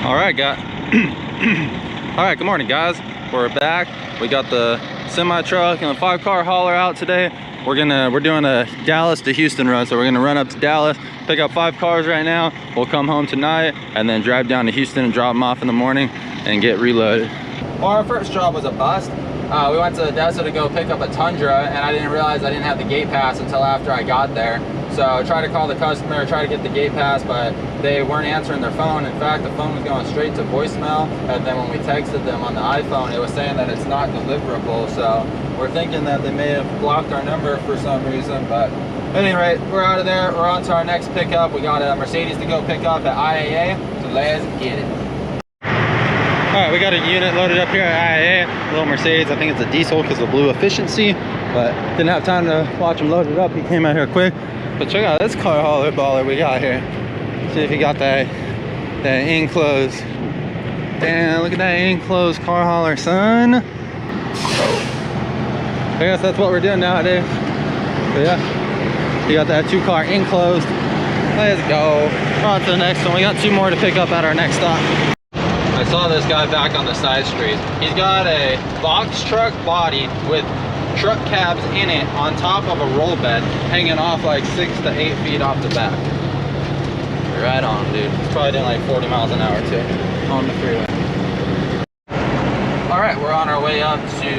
All right, all right, good morning, guys. We're back. We got the semi truck and the 5-car hauler out today. We're doing a Dallas to Houston run, so we're gonna run up to Dallas, pick up 5 cars right now. We'll come home tonight and then drive down to Houston and drop them off in the morning and get reloaded. Well, our first job was a bust. We went to Odessa to go pick up a Tundra, and I didn't realize I didn't have the gate pass until after I got there. So I tried to call the customer, try to get the gate pass, but they weren't answering their phone. In fact, the phone was going straight to voicemail, and then when we texted them on the iPhone, it was saying that it's not deliverable. So we're thinking that they may have blocked our number for some reason, but at any rate, we're out of there. We're on to our next pickup. We got a Mercedes to go pick up at IAA, so let's get it. All right, we got a unit loaded up here at IAA, a little Mercedes. I think it's a diesel because of blue efficiency, but didn't have time to watch him load it up. He came out here quick. But check out this car hauler baller we got here. See if he got that enclosed. Damn, look at that enclosed car hauler, son. I guess that's what we're doing nowadays. But yeah, you got that 2-car enclosed. Let's go. On to the next one. We got 2 more to pick up at our next stop. I saw this guy back on the side street. He's got a box truck body with truck cabs in it on top of a roll bed, hanging off like 6 to 8 feet off the back. Right on, dude. It's probably doing like 40 miles an hour too on the freeway. All right, we're on our way up to.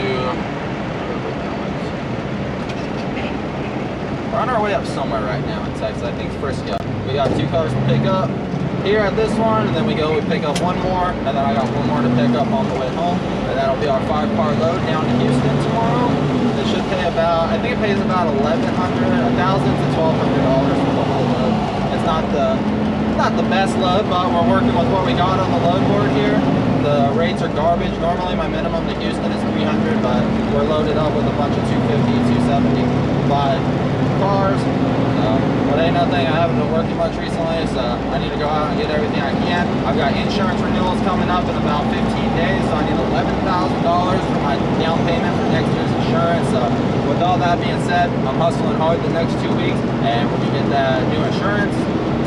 We're on our way up somewhere right now in Texas. I think first, yeah, we got 2 cars to pick up here at this one, and then we pick up 1 more, and then I got 1 more to pick up on the way home, and that'll be our 5-car load down to Houston tomorrow. It should pay about, I think it pays about $1,000 to $1,200 for the whole load. It's not the best load, but we're working with what we got on the load board here. The rates are garbage. Normally my minimum to Houston is 300, but we're loaded up with a bunch of 250, 275 cars. But ain't nothing. I haven't been working much recently, so I need to go out and get everything I can. I've got insurance renewals coming up in about 15 days, so I need $11,000 for my down payment for next year's insurance. So with all that being said, I'm hustling hard the next 2 weeks, and we can get that new insurance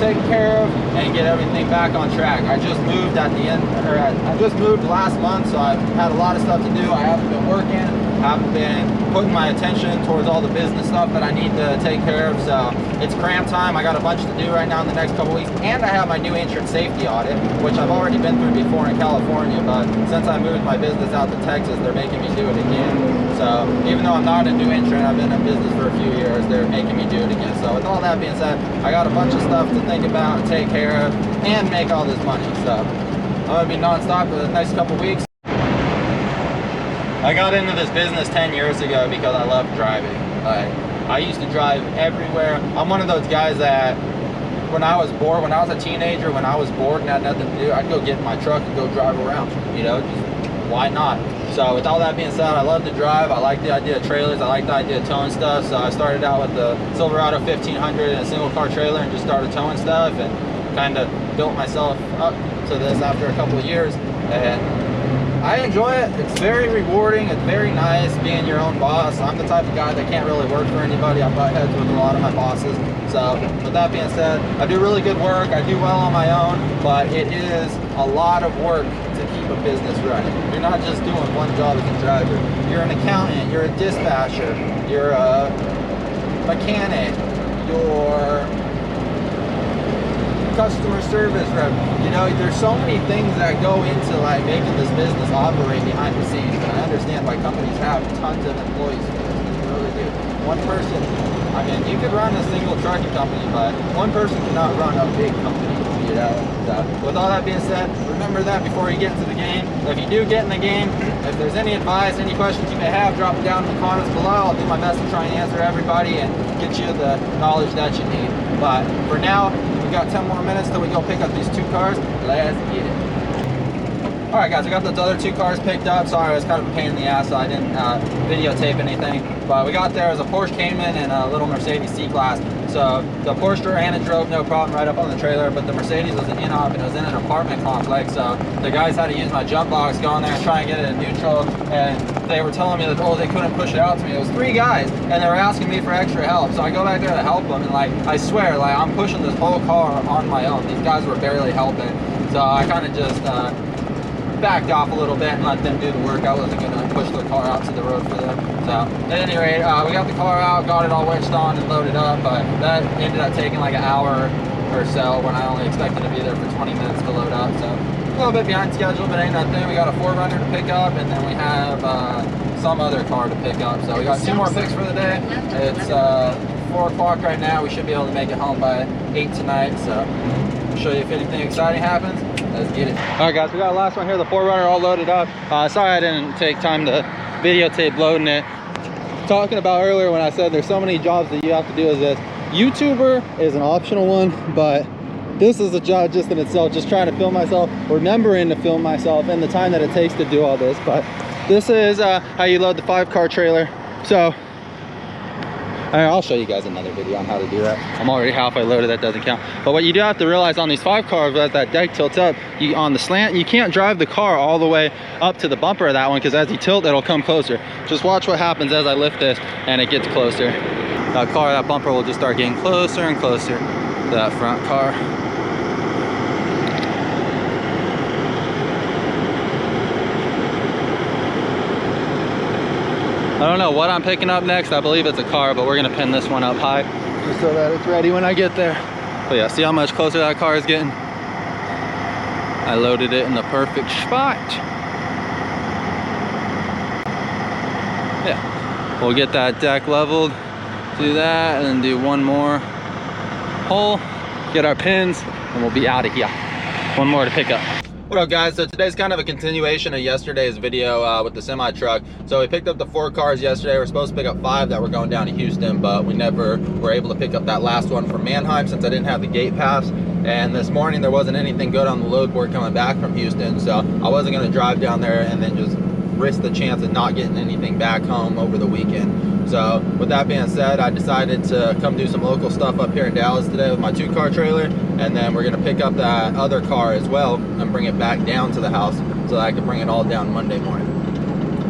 taken care of and get everything back on track. I just moved I just moved last month, so I've had a lot of stuff to do. I haven't been working, haven't been putting my attention towards all the business stuff that I need to take care of. So it's cram time. I got a bunch to do right now in the next couple weeks, and I have my new insurance safety audit, which I've already been through before in California, but since I moved my business out to Texas, they're making me do it again. So even though I'm not a new insurance, I've been in business for a few years, they're making me do it again. So with all that being said, I got a bunch of stuff to think about and take care of and make all this money. So I'm gonna be non-stop for the next couple weeks. I got into this business 10 years ago because I love driving. I used to drive everywhere. I'm one of those guys that when I was bored, when I was a teenager, when I was bored and had nothing to do, I'd go get in my truck and go drive around, you know, just why not? So with all that being said, I love to drive. I like the idea of trailers. I like the idea of towing stuff. So I started out with the Silverado 1500 and a single car trailer and just started towing stuff and kind of built myself up to this after a couple of years. And I enjoy it. It's very rewarding. It's very nice being your own boss. I'm the type of guy that can't really work for anybody. I butt heads with a lot of my bosses. So with that being said, I do really good work. I do well on my own, but it is a lot of work to keep a business running. You're not just doing one job as a driver. You're an accountant, you're a dispatcher, you're a mechanic, you're customer service rep. You know, there's so many things that go into like making this business operate behind the scenes. And I understand why companies have tons of employees. They really do. One person, I mean, you could run a single trucking company, but one person cannot run a big company, you know? So with all that being said, remember that before you get into the game. If you do get in the game, if there's any advice, any questions you may have, drop them down in the comments below. I'll do my best to try and answer everybody and get you the knowledge that you need. But for now, we got 10 more minutes till we go pick up these 2 cars. Let's get it. All right, guys, I got those other 2 cars picked up. Sorry, it was kind of a pain in the ass, so I didn't videotape anything. But we got there as a Porsche Cayman and a little Mercedes C-Class. So the Porsche ran and drove no problem right up on the trailer, but the Mercedes was an in-op and it was in an apartment complex. So the guys had to use my jump box, go in there and try and get it in neutral. And they were telling me that, oh, they couldn't push it out to me. It was 3 guys and they were asking me for extra help. So I go back there to help them, and like, I swear, like, I'm pushing this whole car on my own. These guys were barely helping. So I kind of just backed off a little bit and let them do the work. I wasn't going to push the car out to the road for them. So at any rate, we got the car out, got it all winched on and loaded up, but that ended up taking like an hour or so when I only expected to be there for 20 minutes to load up. So a little bit behind schedule, but ain't nothing. We got a 4Runner to pick up, and then we have some other car to pick up. So we got 2 more picks for the day. It's 4 o'clock right now. We should be able to make it home by 8 tonight. So I'll show you if anything exciting happens. Let's get it. All right, guys, we got the last one here, the 4Runner all loaded up. Sorry I didn't take time to videotape loading it. Talking about earlier when I said there's so many jobs that you have to do is this. YouTuber is an optional one, but this is a job just in itself, just trying to film myself, remembering to film myself, and the time that it takes to do all this. But this is how you load the 5-car trailer. So I'll show you guys another video on how to do that. I'm already halfway loaded, that doesn't count. But what you do have to realize on these 5 cars, as that deck tilts up, on the slant, you can't drive the car all the way up to the bumper of that one, because as you tilt, it'll come closer. Just watch what happens as I lift this and it gets closer. That bumper will just start getting closer and closer to that front car. I don't know what I'm picking up next. I believe it's a car, but we're gonna pin this one up high just so that it's ready when I get there. But yeah, see how much closer that car is getting? I loaded it in the perfect spot. Yeah, we'll get that deck leveled, do that, and then do one more hole, get our pins, and we'll be out of here. One more to pick up. What up, guys? So today's kind of a continuation of yesterday's video with the semi truck. So we picked up the 4 cars yesterday. We're supposed to pick up 5 that were going down to Houston, but we never were able to pick up that last one from Mannheim since I didn't have the gate pass. And this morning there wasn't anything good on the load board coming back from Houston, so I wasn't going to drive down there and then just risk the chance of not getting anything back home over the weekend. So with that being said, I decided to come do some local stuff up here in Dallas today with my 2-car trailer, and then we're gonna pick up that other car as well and bring it back down to the house so that I can bring it all down Monday morning.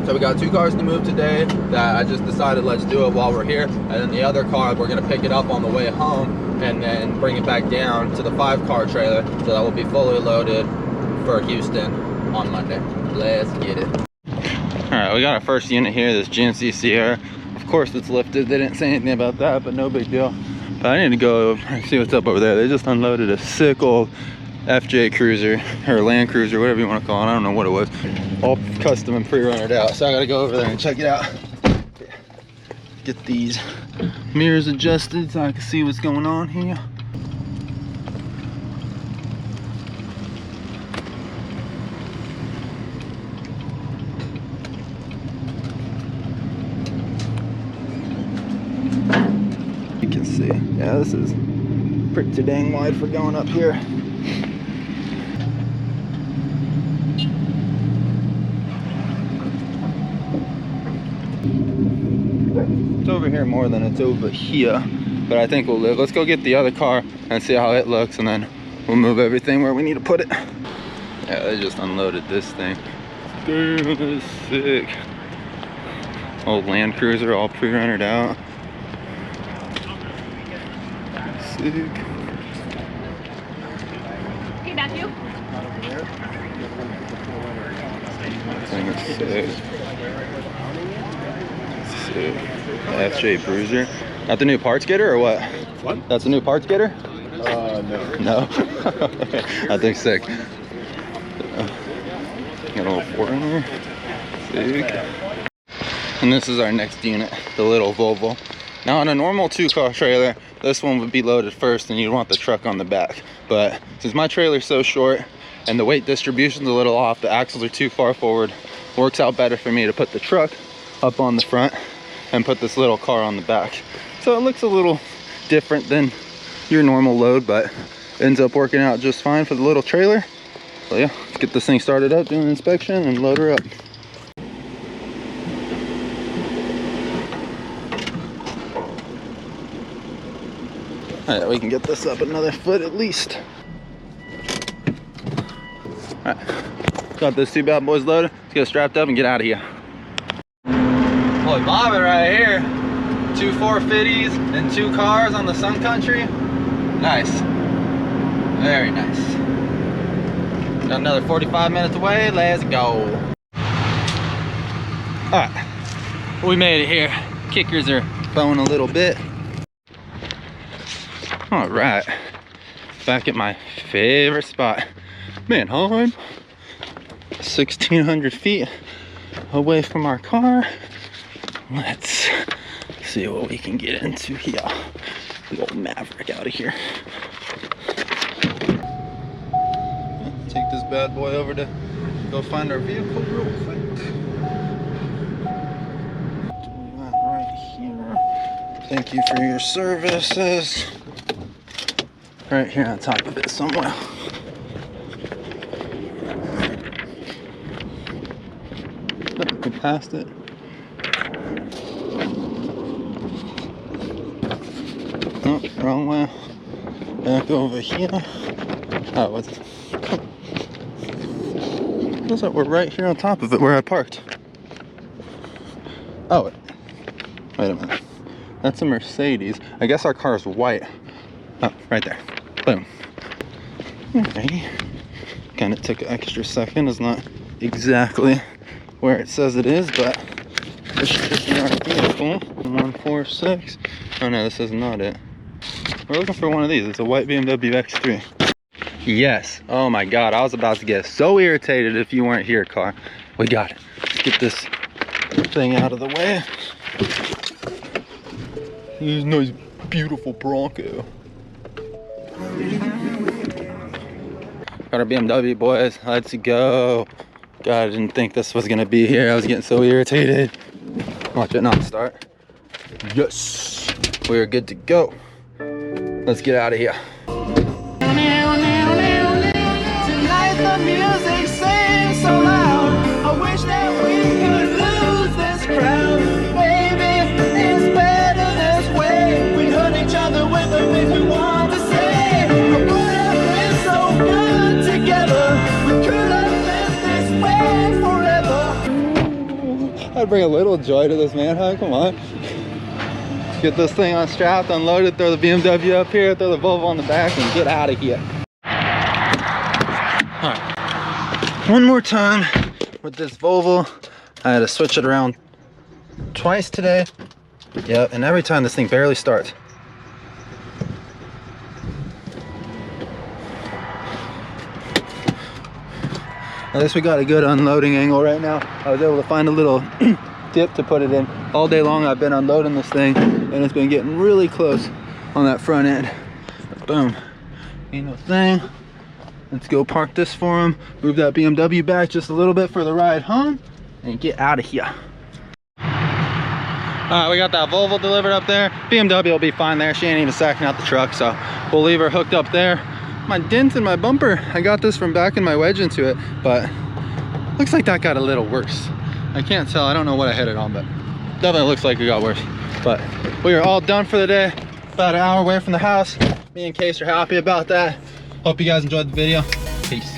So we got 2 cars to move today that I just decided let's do it while we're here, and then the other car we're gonna pick it up on the way home and then bring it back down to the 5-car trailer so that we'll be fully loaded for Houston on Monday. Let's get it. All right, we got our first unit here, this GMC Sierra. Of course it's lifted. They didn't say anything about that, but no big deal. But I need to go and see what's up over there. They just unloaded a sick old FJ Cruiser, or Land Cruiser, whatever you want to call it. I don't know what it was. All custom and pre-runnered out. So I gotta go over there and check it out. Get these mirrors adjusted so I can see what's going on here. See, yeah, this is pretty dang wide for going up here. It's over here more than it's over here, but I think we'll live. Let's go get the other car and see how it looks, and then we'll move everything where we need to put it. Yeah, they just unloaded this thing. Dude, this is sick. Old Land Cruiser all pre-rendered out. Sick. Hey, Matthew. Thing is sick. Sick. FJ Bruiser. That the new parts getter or what? What? That's a new parts getter? No. No? That thing's sick. Got a little 4 in there. Sick. And this is our next unit, the little Volvo. Now on a normal 2-car trailer, this one would be loaded first and you'd want the truck on the back. But since my trailer's so short and the weight distribution's a little off, the axles are too far forward, works out better for me to put the truck up on the front and put this little car on the back. So it looks a little different than your normal load, but ends up working out just fine for the little trailer. So yeah, let's get this thing started up, do an inspection, and load her up. All right, we can get this up another foot at least. All right, got those two bad boys loaded. Let's get strapped up and get out of here. Holy bobbing right here. 2 450s and 2 cars on the Sun Country. Nice. Very nice. Got another 45 minutes away. Let's go. All right, we made it here. Kickers are bowing a little bit. All right, back at my favorite spot, Manheim. 1,600 feet away from our car. Let's see what we can get into here. The old Maverick out of here. Take this bad boy over to go find our vehicle real quick. Do that right here. Thank you for your services. Right here on top of it somewhere. We passed it. Oh, wrong way. Back over here. Oh, what's it? Looks like we're right here on top of it where I parked. Oh, wait a minute. That's a Mercedes. I guess our car is white. Oh, right there. Boom. Alrighty. Kind of took an extra second. It's not exactly where it says it is, but this should be our vehicle. 146. Oh no, this is not it. We're looking for one of these. It's a white BMW X3. Yes. Oh my God. I was about to get so irritated if you weren't here, car. We got it. Let's get this thing out of the way. This is a nice, beautiful Bronco. Got our BMW, boys. Let's go. God, I didn't think this was gonna be here. I was getting so irritated. Watch it not start. Yes. We're good to go. Let's get out of here. Tonight the music sings so loud. I wish that we could lose this crowd. Baby, it's better this way. We hurt each other with the things we want to say. But what have been so good together? We could have lived this way forever. I'd bring a little joy to this, man. Huh? Come on. Get this thing unstrapped, unloaded, throw the BMW up here, throw the Volvo on the back, and get out of here. All right. One more time with this Volvo. I had to switch it around twice today. Yep, and every time this thing barely starts. At least we got a good unloading angle right now. I was able to find a little dip to put it in. All day long I've been unloading this thing and it's been getting really close on that front end. Boom. Ain't no thing. Let's go park this for him. Move that BMW back just a little bit for the ride home and get out of here. Alright, we got that Volvo delivered up there. BMW will be fine there. She ain't even sacking out the truck, so we'll leave her hooked up there. My dent in my bumper, I got this from backing my wedge into it, but looks like that got a little worse. I can't tell, I don't know what I hit it on, but definitely looks like it got worse. But we are all done for the day. About an hour away from the house. Me and Case are happy about that. Hope you guys enjoyed the video. Peace.